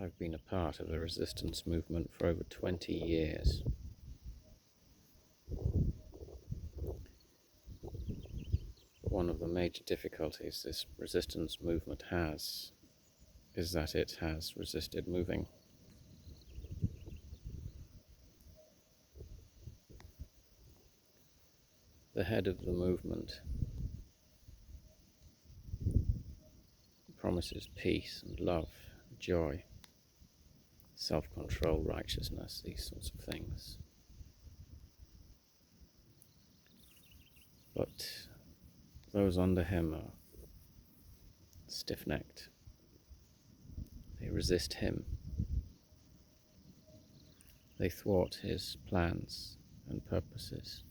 I've been a part of the resistance movement for over 20 years. One of the major difficulties this resistance movement has is that it has resisted moving. The head of the movement promises peace and love, joy, self-control, righteousness, these sorts of things. But those under him are stiff-necked. They resist him. They thwart his plans and purposes.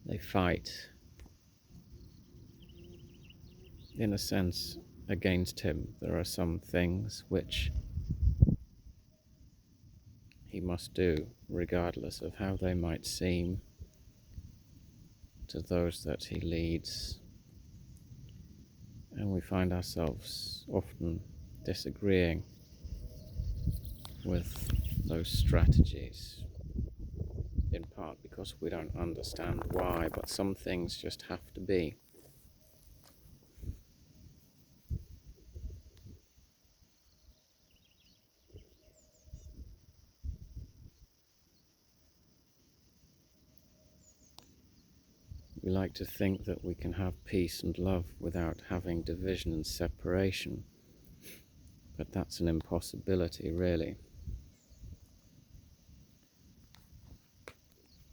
They fight, in a sense, against him. There are some things which he must do, regardless of how they might seem to those that he leads. And we find ourselves often disagreeing with those strategies, in part because we don't understand why, but some things just have to be. We like to think that we can have peace and love without having division and separation, but that's an impossibility, really.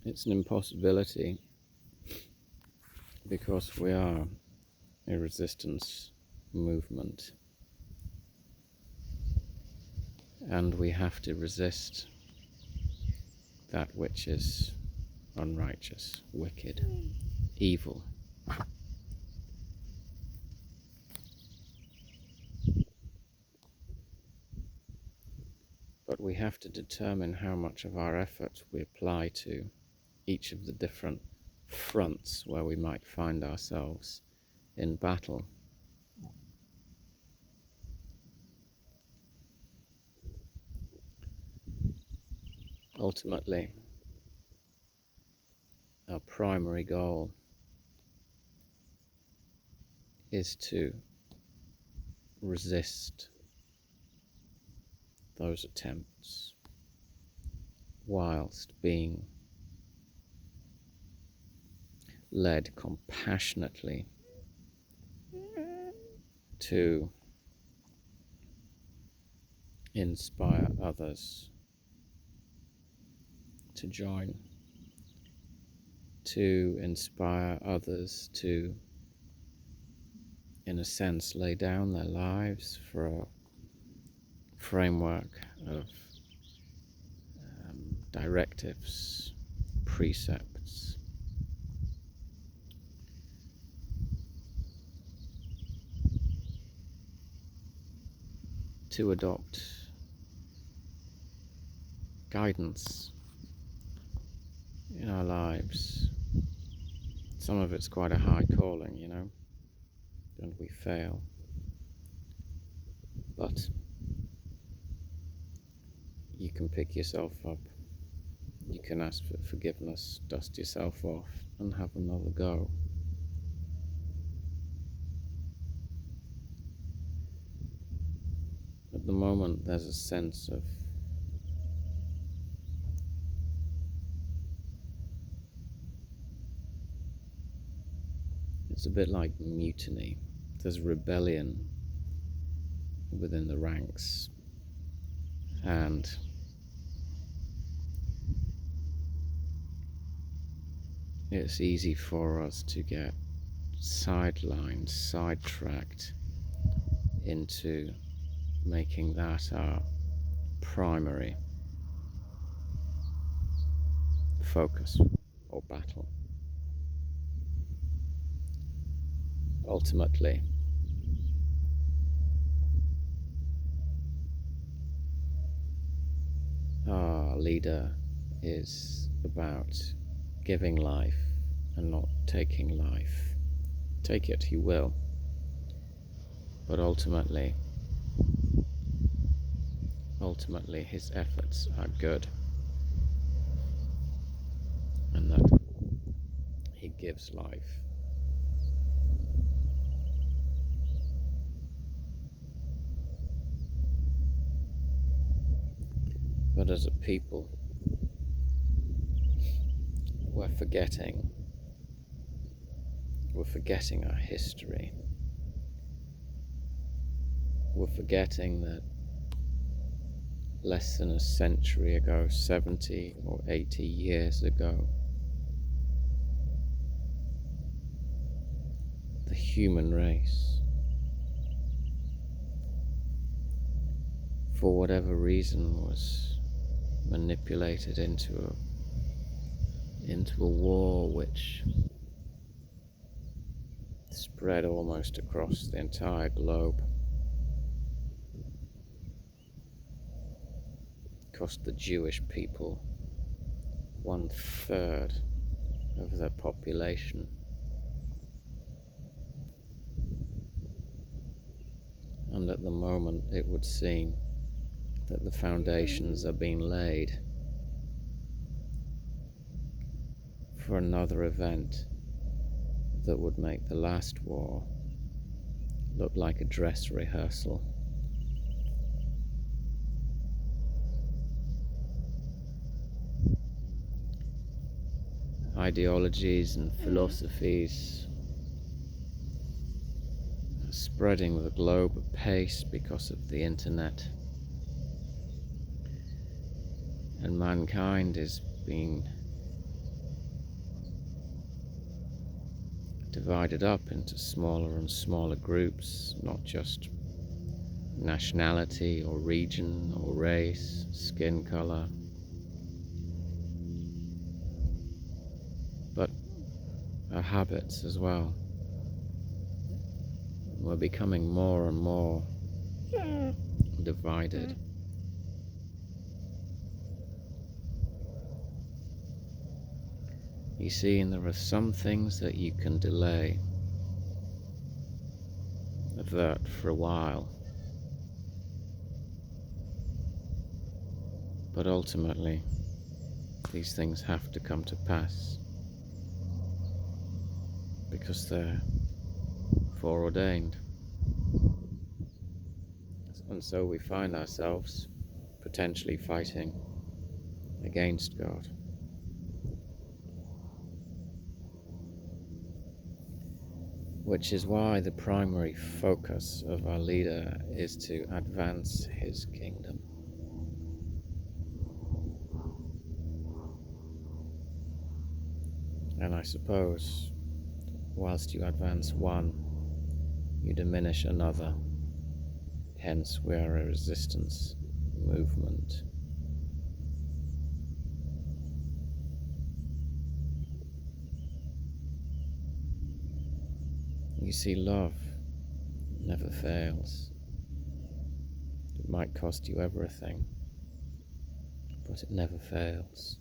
It's an impossibility because we are a resistance movement, and we have to resist that which is unrighteous, wicked, evil. But we have to determine how much of our effort we apply to each of the different fronts where we might find ourselves in battle. Ultimately, our primary goal is to resist those attempts whilst being led compassionately to inspire others to join, to inspire others to, in a sense, lay down their lives for a framework of directives, precepts, to adopt guidance in our lives. Some of it's quite a high calling, and we fail. But you can pick yourself up, you can ask for forgiveness, dust yourself off, and have another go. At the moment, there's a sense of it's a bit like mutiny. There's rebellion within the ranks, and it's easy for us to get sidelined, sidetracked into making that our primary focus or battle. Ultimately, our leader is about giving life and not taking life. Take it, he will. But ultimately, ultimately his efforts are good, and that he gives life. But as a people, we're forgetting our history. We're forgetting that less than a century ago, 70 or 80 years ago, the human race, for whatever reason, was manipulated into a war which spread almost across the entire globe. Cost the Jewish people 1/3 of their population. And at the moment it would seem that the foundations are being laid for another event that would make the last war look like a dress rehearsal. Ideologies and philosophies are spreading the globe apace because of the internet, and mankind is being divided up into smaller and smaller groups, not just nationality or region or race, skin color, but our habits as well. We're becoming more and more divided. You see, and there are some things that you can delay, avert for a while, but ultimately these things have to come to pass because they're foreordained. And so we find ourselves potentially fighting against God. Which is why the primary focus of our leader is to advance his kingdom. And I suppose, whilst you advance one, you diminish another. Hence, we are a resistance movement. You see, love never fails. It might cost you everything, but it never fails.